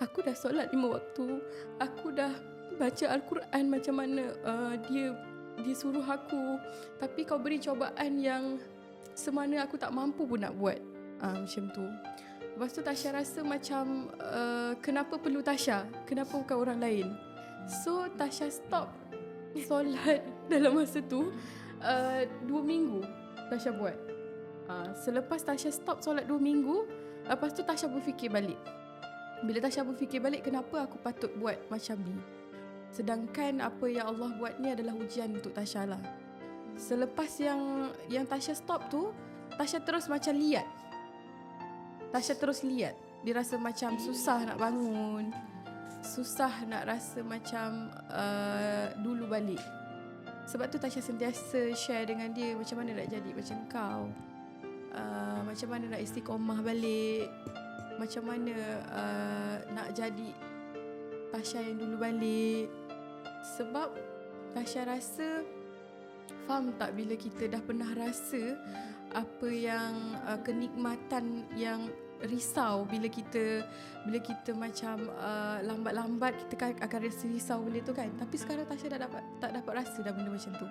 Aku dah solat 5 waktu. Aku dah baca Al-Quran macam mana dia suruh aku. Tapi kau beri cubaan yang semana aku tak mampu pun nak buat. Macam tu. Lepas tu Tasha rasa macam kenapa perlu Tasha? Kenapa bukan orang lain? So Tasha stop solat dalam masa tu 2 minggu Tasha buat. Selepas Tasha stop solat 2 minggu, lepas tu Tasha berfikir balik. Bila Tasha berfikir balik, kenapa aku patut buat macam ni? Sedangkan apa yang Allah buat ni adalah ujian untuk Tasha lah. Selepas yang Tasha stop tu, Tasha terus macam liat. Tasha terus liat. Dia rasa macam susah nak bangun, susah nak rasa macam dulu balik. Sebab tu Tasha sentiasa share dengan dia macam mana nak jadi macam kau, macam mana nak istiqomah balik, macam mana nak jadi Tasha yang dulu balik. Sebab Tasha rasa, faham tak, bila kita dah pernah rasa apa yang kenikmatan yang risau, bila kita macam lambat-lambat kita akan rasa risau benda tu kan. Tapi sekarang Tasha tak dapat rasa dah benda macam tu.